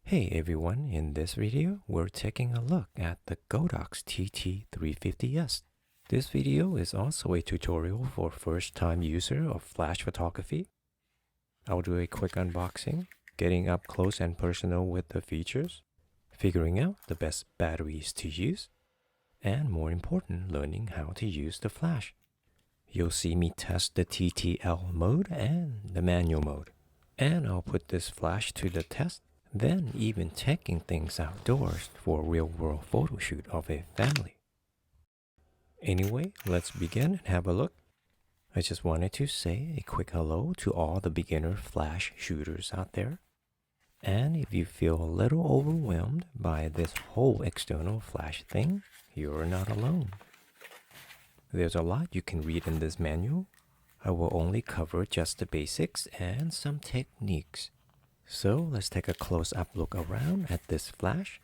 Hey everyone, in this video, we're taking a look at the Godox TT350S. This video is also a tutorial for first-time user of flash photography. I'll do a quick unboxing, getting up close and personal with the features, figuring out the best batteries to use, and more important, learning how to use the flash. You'll see me test the TTL mode and the manual mode, and I'll put this flash to the test. Then even taking things outdoors for a real-world photo shoot of a family. Anyway, let's begin and have a look. I just wanted to say a quick hello to all the beginner flash shooters out there. And if you feel a little overwhelmed by this whole external flash thing, you're not alone. There's a lot you can read in this manual. I will only cover just the basics and some techniques. So let's take a close-up look around at this flash.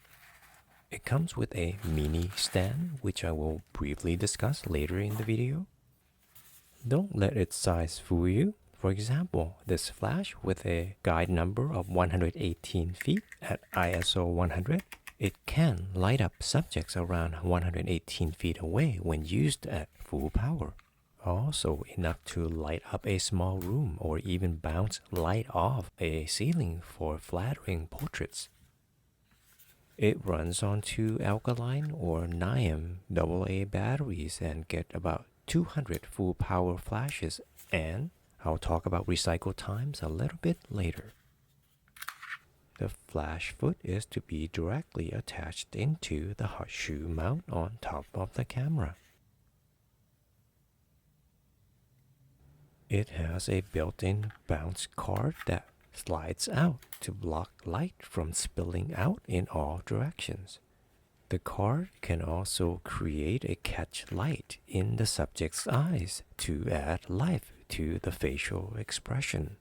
It comes with a mini stand, which I will briefly discuss later in the video. Don't let its size fool you. For example, this flash with a guide number of 118 feet at ISO 100, it can light up subjects around 118 feet away when used at full power. Also enough to light up a small room or even bounce light off a ceiling for flattering portraits. It runs on 2 alkaline or NiHM AA batteries and get about 200 full power flashes, and I'll talk about recycle times a little bit later. The flash foot is to be directly attached into the hot shoe mount on top of the camera. It has a built-in bounce card that slides out to block light from spilling out in all directions. The card can also create a catch light in the subject's eyes to add life to the facial expression.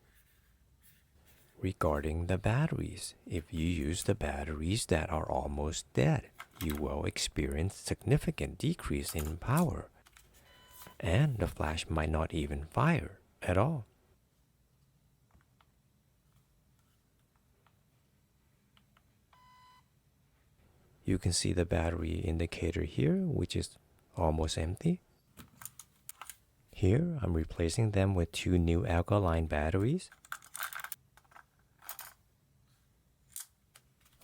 Regarding the batteries, if you use the batteries that are almost dead, you will experience significant decrease in power, and the flash might not even fire at all. You can see the battery indicator here, which is almost empty. Here, I'm replacing them with 2 new alkaline batteries.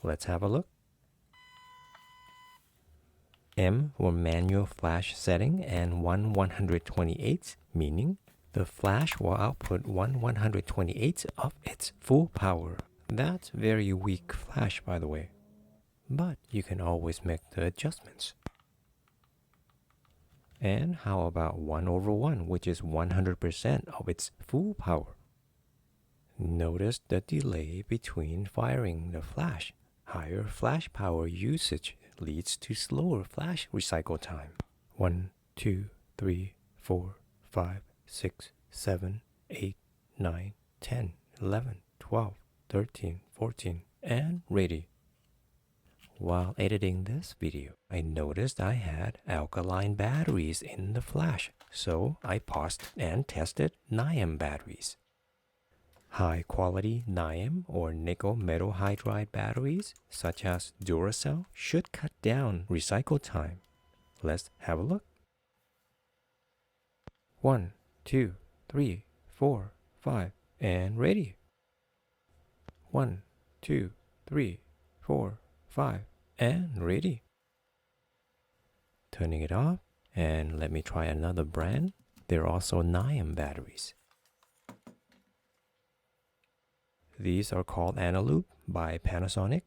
Let's have a look. M for manual flash setting and 1/128, meaning the flash will output 1/128 of its full power. That's very weak flash, by the way. But you can always make the adjustments. And how about 1/1, which is 100% of its full power? Notice the delay between firing the flash. Higher flash power usage leads to slower flash recycle time. 1, 2, 3, 4, 5, 6, 7, 8, 9, 10, 11, 12, 13, 14, and ready. While editing this video, I noticed I had alkaline batteries in the flash, so I paused and tested NiHM batteries. High quality NiHM or nickel metal hydride batteries, such as Duracell, should cut down recycle time. Let's have a look. 1, 2, 3, 4, 5, and ready. 1, 2, 3, 4, 5, and ready. Turning it off, and let me try another brand. There are also NiHM batteries. These are called Analoop by Panasonic.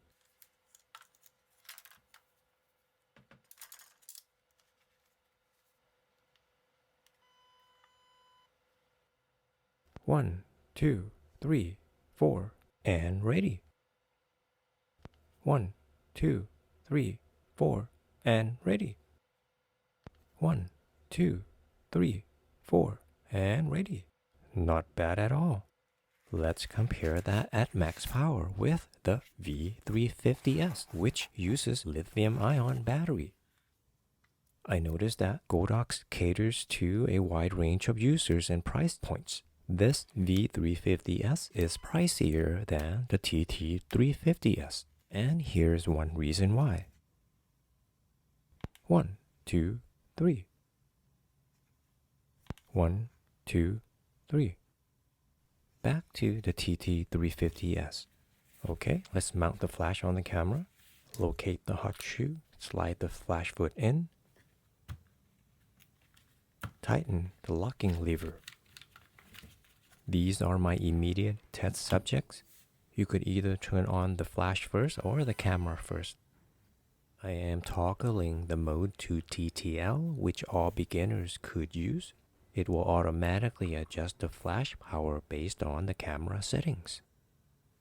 One, 2, 3, 4, and ready. 1, 2, 3, 4, and ready. 1, 2, 3, 4, and ready. Not bad at all. Let's compare that at max power with the V350S, which uses lithium-ion battery. I noticed that Godox caters to a wide range of users and price points. This V350S is pricier than the TT350S. And here's one reason why. 1, 2, 3. 1, 2, 3. Back to the TT350S. Okay, let's mount the flash on the camera. Locate the hot shoe, slide the flash foot in. Tighten the locking lever. These are my immediate test subjects. You could either turn on the flash first or the camera first. I am toggling the mode to TTL, which all beginners could use. It will automatically adjust the flash power based on the camera settings.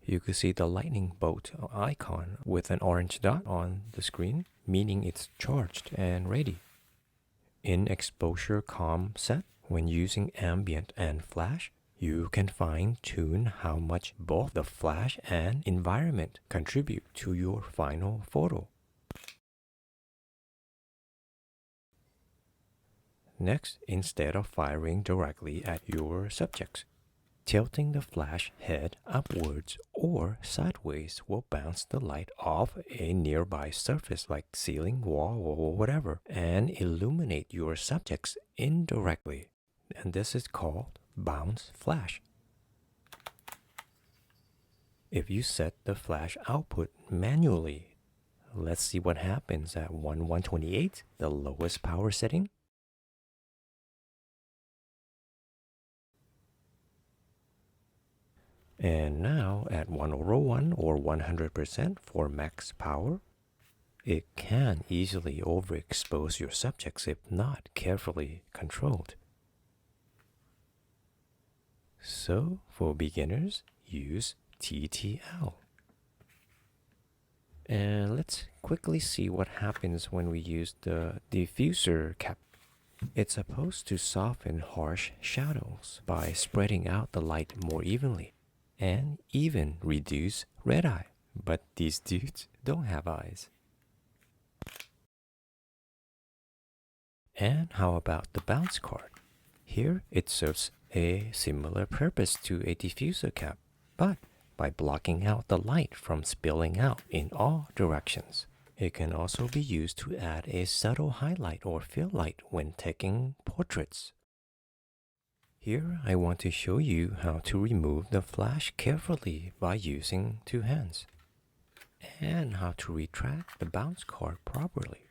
You could see the lightning bolt icon with an orange dot on the screen, meaning it's charged and ready. In exposure calm set, when using ambient and flash, you can fine-tune how much both the flash and environment contribute to your final photo. Next, instead of firing directly at your subjects, tilting the flash head upwards or sideways will bounce the light off a nearby surface like ceiling, wall, or whatever, and illuminate your subjects indirectly. And this is called bounce flash. If you set the flash output manually, let's see what happens at 1/128, the lowest power setting. And now at 1/1 or 100% for max power, it can easily overexpose your subjects if not carefully controlled. So for beginners, use TTL. And let's quickly see what happens when we use the diffuser cap. It's supposed to soften harsh shadows by spreading out the light more evenly, and even reduce red eye. But these dudes don't have eyes. And how about the bounce card? Here it serves a similar purpose to a diffuser cap, but by blocking out the light from spilling out in all directions. It can also be used to add a subtle highlight or fill light when taking portraits. Here I want to show you how to remove the flash carefully by using two hands, and how to retract the bounce card properly.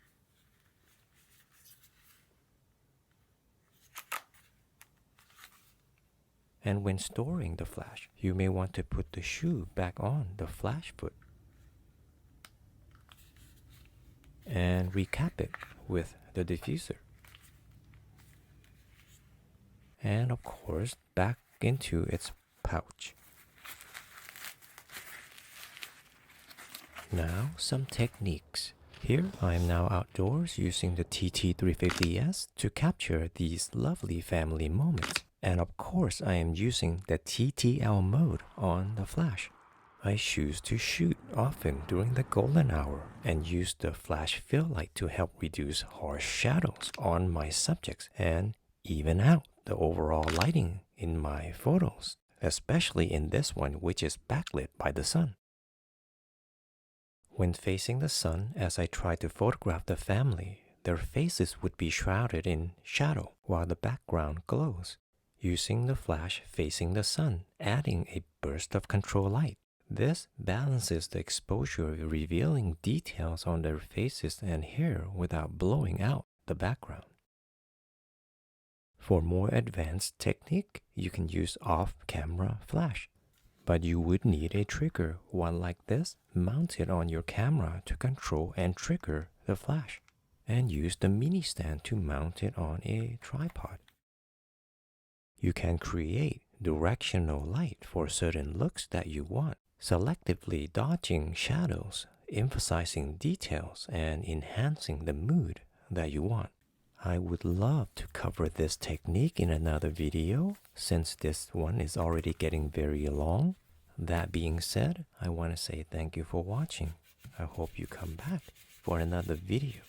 And when storing the flash, you may want to put the shoe back on the flash foot and recap it with the diffuser. And of course, back into its pouch. Now, some techniques. Here, I am now outdoors using the TT350S to capture these lovely family moments. And of course, I am using the TTL mode on the flash. I choose to shoot often during the golden hour and use the flash fill light to help reduce harsh shadows on my subjects and even out the overall lighting in my photos, especially in this one which is backlit by the sun. When facing the sun, as I try to photograph the family, their faces would be shrouded in shadow while the background glows. Using the flash facing the sun, adding a burst of control light. This balances the exposure, revealing details on their faces and hair without blowing out the background. For more advanced technique, you can use off-camera flash, but you would need a trigger, one like this, mounted on your camera to control and trigger the flash, and use the mini stand to mount it on a tripod. You can create directional light for certain looks that you want, selectively dodging shadows, emphasizing details, and enhancing the mood that you want. I would love to cover this technique in another video, since this one is already getting very long. That being said, I want to say thank you for watching. I hope you come back for another video.